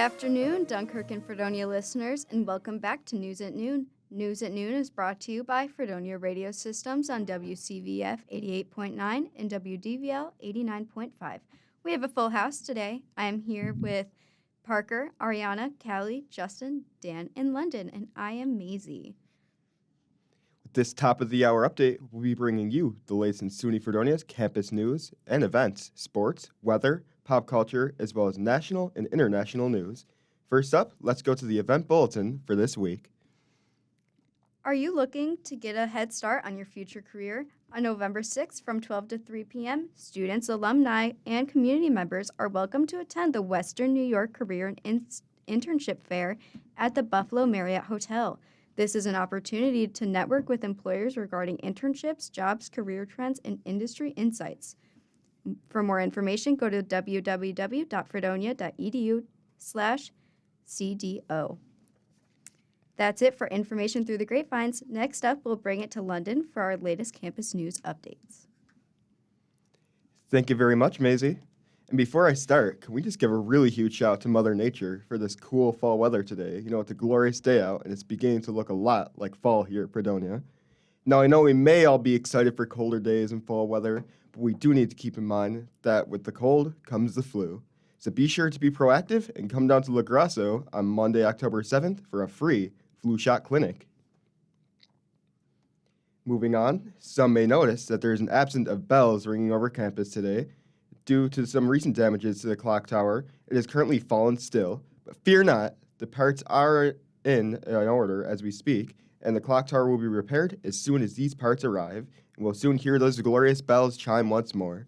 afternoon, Dunkirk and Fredonia listeners, and welcome back to News at Noon. News at Noon is brought to you by Fredonia Radio Systems on WCVF 88.9 and WDVL 89.5. We have a full house today. I am here with Parker, Aryana, Callie, Justin, Dan, and London, and I am Maisie. With this top of the hour update, we'll be bringing you the latest in SUNY Fredonia's campus news and events, sports, weather, pop culture, as well as national and international news. First up, let's go to the event bulletin for this week. Are you looking to get a head start on your future career? On November 6th from 12 to 3 p.m., students, alumni, and community members are welcome to attend the Western New York Career and Internship Fair at the Buffalo Marriott Hotel. This is an opportunity to network with employers regarding internships, jobs, career trends, and industry insights. For more information, go to www.fredonia.edu/CDO. That's it for information through the grapevines. Next up, we'll bring it to London for our latest campus news updates. Thank you very much, Maisie. And before I start, can we just give a really huge shout out to Mother Nature for this cool fall weather today? You know, it's a glorious day out, and it's beginning to look a lot like fall here at Fredonia. Now, I know we may all be excited for colder days and fall weather, but we do need to keep in mind that with the cold comes the flu. So be sure to be proactive and come down to La Grasso on Monday, October 7th for a free flu shot clinic. Moving on, some may notice that there is an absence of bells ringing over campus today. Due to some recent damages to the clock tower, it is currently fallen still, but fear not, the parts are in order as we speak, and the clock tower will be repaired as soon as these parts arrive, and we'll soon hear those glorious bells chime once more.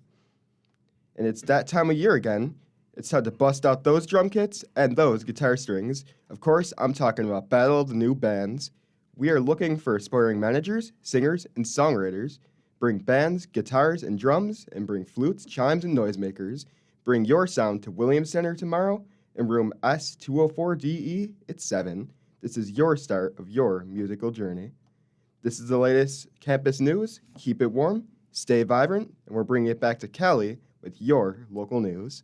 And it's that time of year again. It's time to bust out those drum kits and those guitar strings. Of course, I'm talking about Battle of the New Bands. We are looking for aspiring managers, singers, and songwriters. Bring bands, guitars, and drums, and bring flutes, chimes, and noisemakers. Bring your sound to Williams Center tomorrow in room S204DE at 7. This is your start of your musical journey. This is the latest campus news. Keep it warm, stay vibrant, and we're bringing it back to Callie with your local news.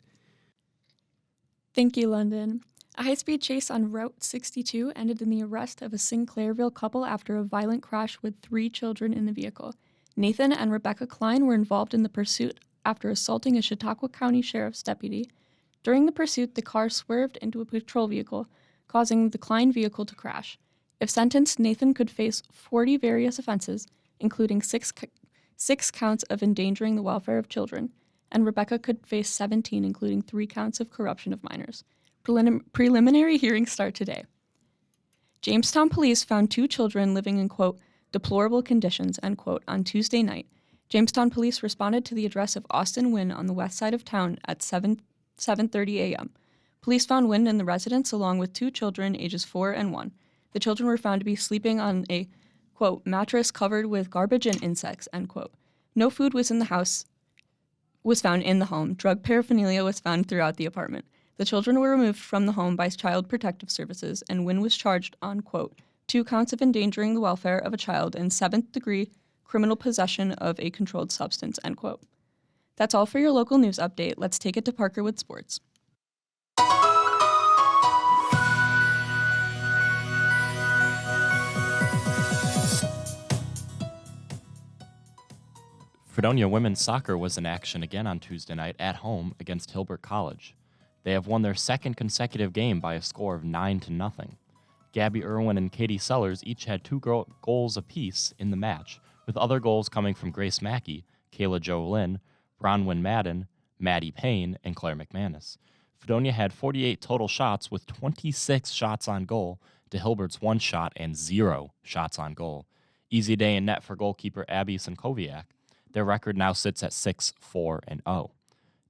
Thank you, London. A high-speed chase on Route 62 ended in the arrest of a Sinclairville couple after a violent crash with 3 children in the vehicle. Nathan and Rebecca Klein were involved in the pursuit after assaulting a Chautauqua County Sheriff's deputy. During the pursuit, the car swerved into a patrol vehicle, causing the Klein vehicle to crash. If sentenced, Nathan could face 40 various offenses, including six counts of endangering the welfare of children, and Rebecca could face 17, including 3 counts of corruption of minors. Preliminary hearings start today. Jamestown police found 2 children living in, quote, deplorable conditions, end quote, on Tuesday night. Jamestown police responded to the address of Austin Wynn on the west side of town at 7:30 a.m. Police found Wynn in the residence along with 2 children ages 4 and 1. The children were found to be sleeping on a, quote, mattress covered with garbage and insects, end quote. No food was found in the home. Drug paraphernalia was found throughout the apartment. The children were removed from the home by Child Protective Services, and Wynn was charged on, quote, 2 counts of endangering the welfare of a child and 7th-degree criminal possession of a controlled substance, end quote. That's all for your local news update. Let's take it to Parker with sports. Fredonia women's soccer was in action again on Tuesday night at home against Hilbert College. They have won their second consecutive game by a score of 9-0. Gabby Irwin and Katie Sellers each had 2 goals apiece in the match, with other goals coming from Grace Mackey, Kayla Jo Lynn, Bronwyn Madden, Maddie Payne, and Claire McManus. Fredonia had 48 total shots with 26 shots on goal to Hilbert's 1 shot and 0 shots on goal. Easy day in net for goalkeeper Abby Sankoviak. Their record now sits at 6-4-0.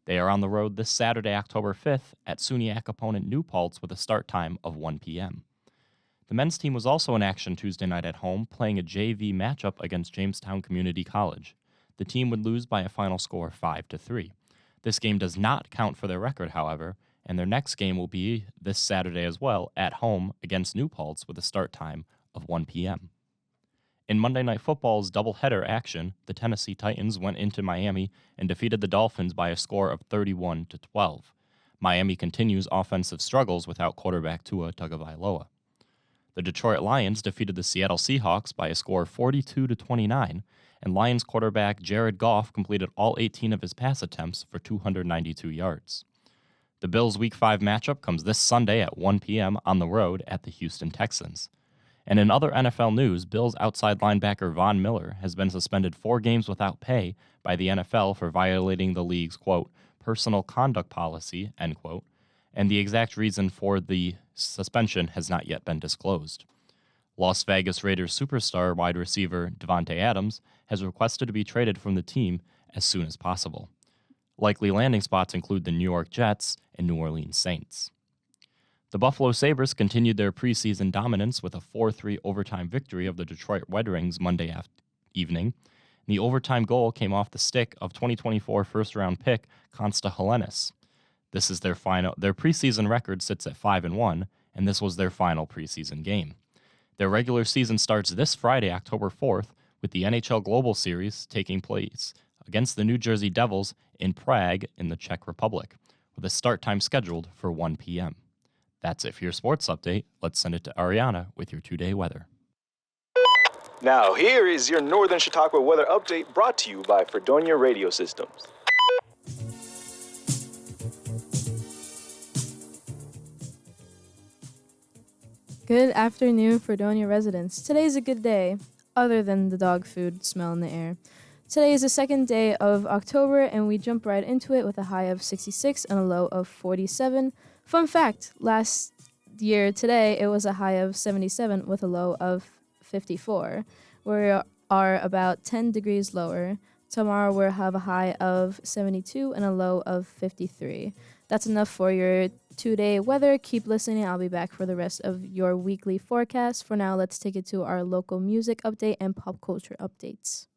They are on the road this Saturday, October 5th, at SUNYAC opponent New Paltz with a start time of 1 p.m. The men's team was also in action Tuesday night at home, playing a JV matchup against Jamestown Community College. The team would lose by a final score 5-3. This game does not count for their record, however, and their next game will be this Saturday as well, at home against New Paltz with a start time of 1 p.m. In Monday Night Football's doubleheader action, the Tennessee Titans went into Miami and defeated the Dolphins by a score of 31-12. Miami continues offensive struggles without quarterback Tua Tagovailoa. The Detroit Lions defeated the Seattle Seahawks by a score of 42-29, and Lions quarterback Jared Goff completed all 18 of his pass attempts for 292 yards. The Bills' Week 5 matchup comes this Sunday at 1 p.m. on the road at the Houston Texans. And in other NFL news, Bills outside linebacker Von Miller has been suspended 4 games without pay by the NFL for violating the league's, quote, personal conduct policy, end quote, and the exact reason for the suspension has not yet been disclosed. Las Vegas Raiders superstar wide receiver Devontae Adams has requested to be traded from the team as soon as possible. Likely landing spots include the New York Jets and New Orleans Saints. The Buffalo Sabres continued their preseason dominance with a 4-3 overtime victory of the Detroit Red Wings Monday evening. The overtime goal came off the stick of 2024 first-round pick Consta Helenis. This is their preseason record sits at 5-1, and this was their final preseason game. Their regular season starts this Friday, October 4th, with the NHL Global Series taking place against the New Jersey Devils in Prague in the Czech Republic, with a start time scheduled for 1 p.m. That's it for your sports update. Let's send it to Aryana with your 2-day weather. Now, here is your Northern Chautauqua weather update brought to you by Fredonia Radio Systems. Good afternoon, Fredonia residents. Today's a good day, other than the dog food smell in the air. Today is the second day of October, and we jump right into it with a high of 66 and a low of 47. Fun fact, last year today, it was a high of 77 with a low of 54. We are about 10 degrees lower. Tomorrow we'll have a high of 72 and a low of 53. That's enough for your 2-day weather. Keep listening. I'll be back for the rest of your weekly forecast. For now, let's take it to our local music update and pop culture updates.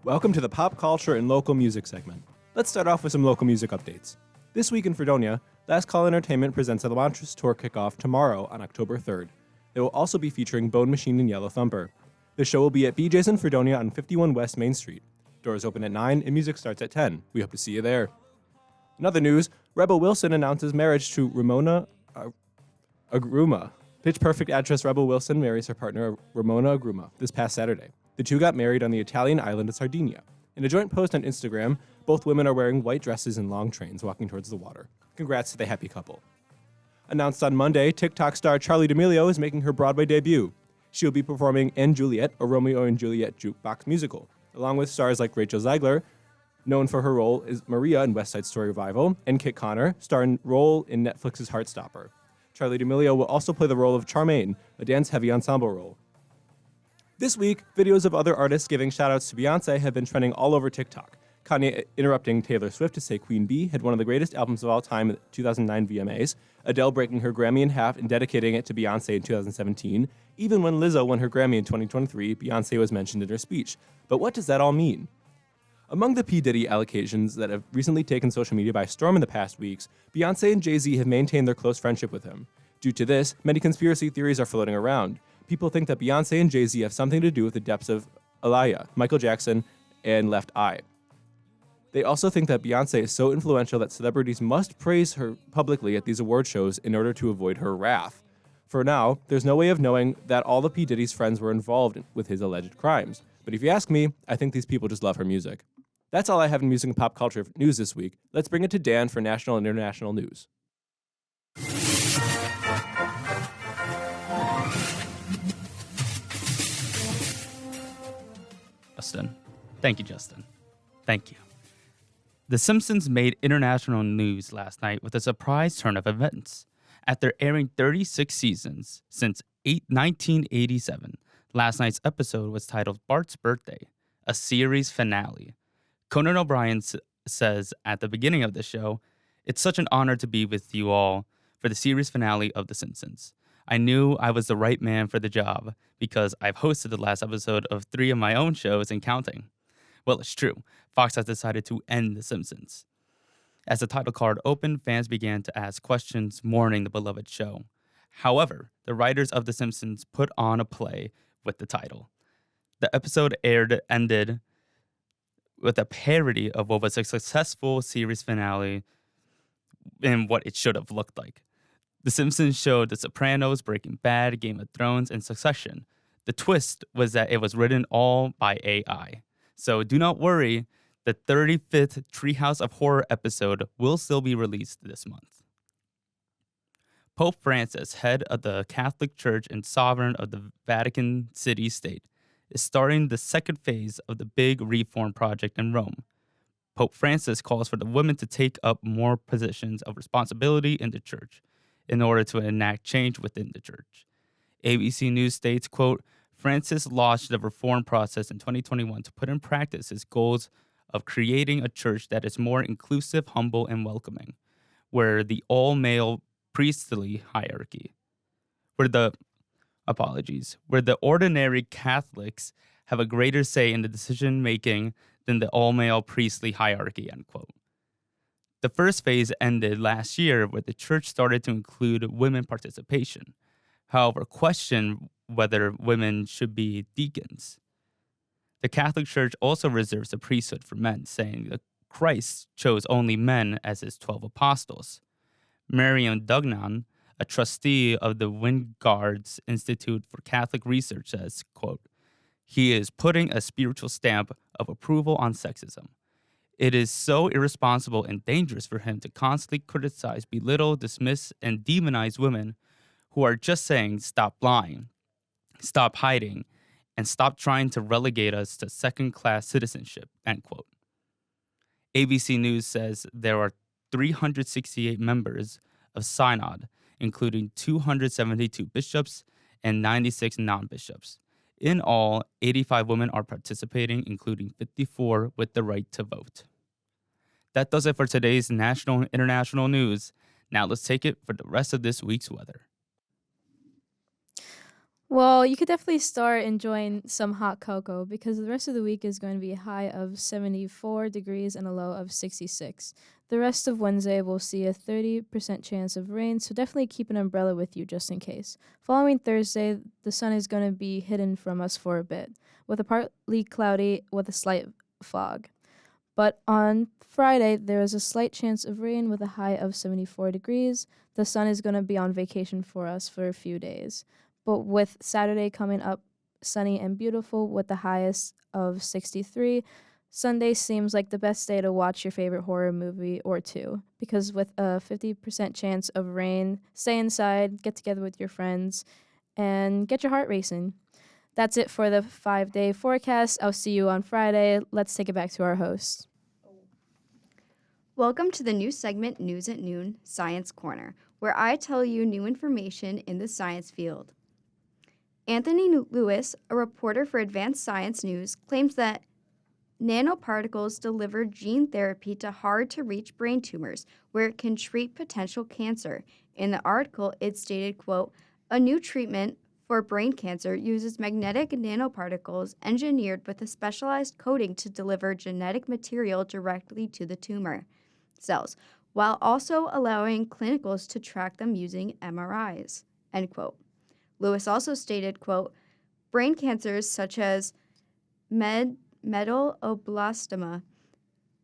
Welcome to the Pop Culture and Local Music segment. Let's start off with some local music updates. This week in Fredonia, Last Call Entertainment presents a La Mantras tour kickoff tomorrow on October 3rd. They will also be featuring Bone Machine and Yellow Thumper. The show will be at BJ's in Fredonia on 51 West Main Street. Doors open at 9 and music starts at 10. We hope to see you there. In other news, Rebel Wilson announces marriage to Ramona Agruma. Pitch Perfect actress Rebel Wilson marries her partner Ramona Agruma this past Saturday. The two got married on the Italian island of Sardinia. In a joint post on Instagram, both women are wearing white dresses and long trains walking towards the water. Congrats to the happy couple. Announced on Monday, TikTok star Charli D'Amelio is making her Broadway debut. She will be performing & Juliet, a Romeo and Juliet jukebox musical, along with stars like Rachel Zegler, known for her role as Maria in West Side Story Revival, and Kit Connor, starring role in Netflix's Heartstopper. Charli D'Amelio will also play the role of Charmaine, a dance-heavy ensemble role. This week, videos of other artists giving shoutouts to Beyoncé have been trending all over TikTok. Kanye interrupting Taylor Swift to say Queen Bee had one of the greatest albums of all time at 2009 VMAs, Adele breaking her Grammy in half and dedicating it to Beyoncé in 2017. Even when Lizzo won her Grammy in 2023, Beyoncé was mentioned in her speech. But what does that all mean? Among the P. Diddy allegations that have recently taken social media by storm in the past weeks, Beyoncé and Jay-Z have maintained their close friendship with him. Due to this, many conspiracy theories are floating around. People think that Beyoncé and Jay-Z have something to do with the deaths of Aaliyah, Michael Jackson, and Left Eye. They also think that Beyoncé is so influential that celebrities must praise her publicly at these award shows in order to avoid her wrath. For now, there's no way of knowing that all of P. Diddy's friends were involved with his alleged crimes. But if you ask me, I think these people just love her music. That's all I have in music and pop culture news this week. Let's bring it to Dan for national and international news. Thank you, Justin. Thank you. The Simpsons made international news last night with a surprise turn of events. After airing 36 seasons since 1987, last night's episode was titled Bart's Birthday, a series finale. Conan O'Brien says at the beginning of the show, "It's such an honor to be with you all for the series finale of The Simpsons. I knew I was the right man for the job because I've hosted the last episode of 3 of my own shows and counting." Well, it's true. Fox has decided to end The Simpsons. As the title card opened, fans began to ask questions mourning the beloved show. However, the writers of The Simpsons put on a play with the title. The episode ended with a parody of what was a successful series finale and what it should have looked like. The Simpsons showed The Sopranos, Breaking Bad, Game of Thrones, and Succession. The twist was that it was written all by AI. So do not worry, the 35th Treehouse of Horror episode will still be released this month. Pope Francis, head of the Catholic Church and sovereign of the Vatican City State, is starting the second phase of the big reform project in Rome. Pope Francis calls for the women to take up more positions of responsibility in the church in order to enact change within the church. ABC News states, quote, Francis launched the reform process in 2021 to put in practice his goals of creating a church that is more inclusive, humble, and welcoming, where the all-male priestly hierarchy, where the ordinary Catholics have a greater say in the decision-making than the all-male priestly hierarchy, end quote. The first phase ended last year where the church started to include women participation, however, questioned whether women should be deacons. The Catholic Church also reserves the priesthood for men, saying that Christ chose only men as his 12 apostles. Marion Dugnan, a trustee of the Wingard's Institute for Catholic Research, says, quote, he is putting a spiritual stamp of approval on sexism. It is so irresponsible and dangerous for him to constantly criticize, belittle, dismiss, and demonize women who are just saying, stop lying, stop hiding, and stop trying to relegate us to second-class citizenship, end quote. ABC News says there are 368 members of Synod, including 272 bishops and 96 non-bishops. In all, 85 women are participating, including 54 with the right to vote. That does it for today's national and international news. Now let's take it for the rest of this week's weather. Well, you could definitely start enjoying some hot cocoa because the rest of the week is going to be a high of 74 degrees and a low of 66. The rest of Wednesday will see a 30% chance of rain, so definitely keep an umbrella with you just in case. Following Thursday, the sun is going to be hidden from us for a bit, with a partly cloudy with a slight fog. But on Friday, there is a slight chance of rain with a high of 74 degrees. The sun is going to be on vacation for us for a few days. But with Saturday coming up sunny and beautiful with the highest of 63, Sunday seems like the best day to watch your favorite horror movie or two, because with a 50% chance of rain, stay inside, get together with your friends, and get your heart racing. That's it for the 5-day forecast. I'll see you on Friday. Let's take it back to our host. Welcome to the new segment, News at Noon, Science Corner, where I tell you new information in the science field. Anthony Lewis, a reporter for Advanced Science News, claims that nanoparticles deliver gene therapy to hard-to-reach brain tumors where it can treat potential cancer. In the article, it stated, quote, a new treatment for brain cancer uses magnetic nanoparticles engineered with a specialized coating to deliver genetic material directly to the tumor cells, while also allowing clinicals to track them using MRIs, end quote. Lewis also stated, quote, brain cancers such as medulloblastoma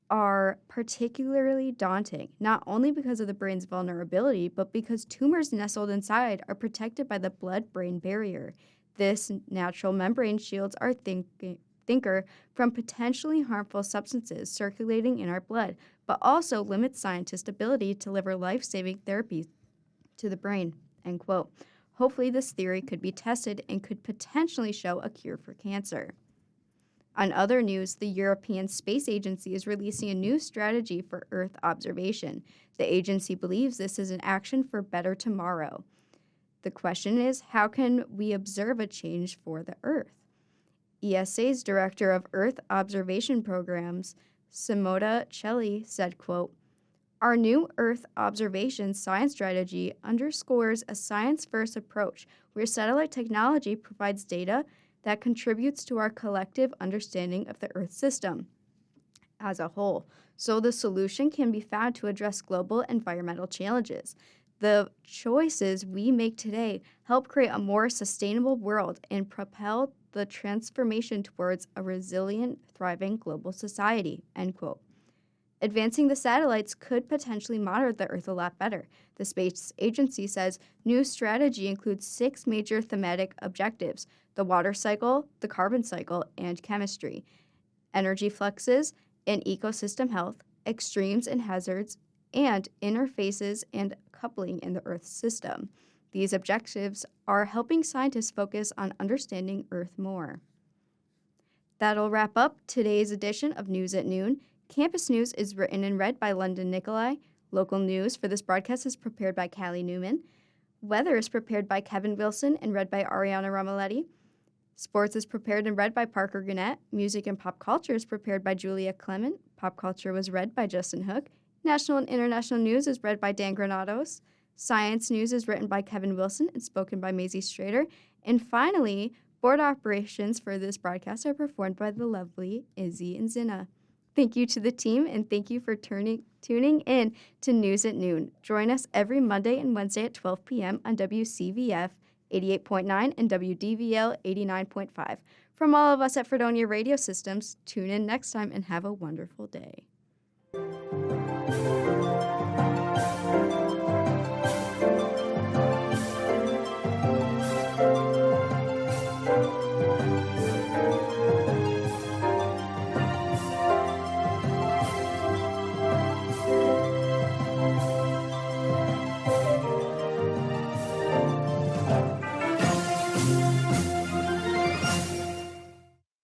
are particularly daunting, not only because of the brain's vulnerability, but because tumors nestled inside are protected by the blood-brain barrier. This natural membrane shields our thinker from potentially harmful substances circulating in our blood, but also limits scientists' ability to deliver life-saving therapies to the brain, end quote. Hopefully this theory could be tested and could potentially show a cure for cancer. On other news, the European Space Agency is releasing a new strategy for Earth observation. The agency believes this is an action for better tomorrow. The question is, how can we observe a change for the Earth? ESA's Director of Earth Observation Programs, Simona Celli, said, quote, our new Earth observation science strategy underscores a science-first approach where satellite technology provides data that contributes to our collective understanding of the Earth system. as a whole, so the solution can be found to address global environmental challenges. The choices we make today help create a more sustainable world and propel the transformation towards a resilient, thriving global society, end quote. Advancing the satellites could potentially monitor the Earth a lot better. The space agency says new strategy includes 6 major thematic objectives: the water cycle, the carbon cycle, and chemistry, energy fluxes and ecosystem health, extremes and hazards, and interfaces and coupling in the Earth's system. These objectives are helping scientists focus on understanding Earth more. That'll wrap up today's edition of News at Noon. Campus News is written and read by London Nickolai. Local news for this broadcast is prepared by Callie Newman. Weather is prepared by Kevin Wilson and read by Aryana Ramalhete. Sports is prepared and read by Parker Gurnett. Music and pop culture is prepared by Julia Clement. Pop culture was read by Justin Hoock. National and international news is read by Dan Grandos. Science news is written by Kevin Wilson and spoken by Maisie Strader. And finally, board operations for this broadcast are performed by the lovely Izzie and Inzinna. Thank you to the team, and thank you for tuning in to News at Noon. Join us every Monday and Wednesday at 12 p.m. on WCVF 88.9 and WDVL 89.5. From all of us at Fredonia Radio Systems, tune in next time and have a wonderful day.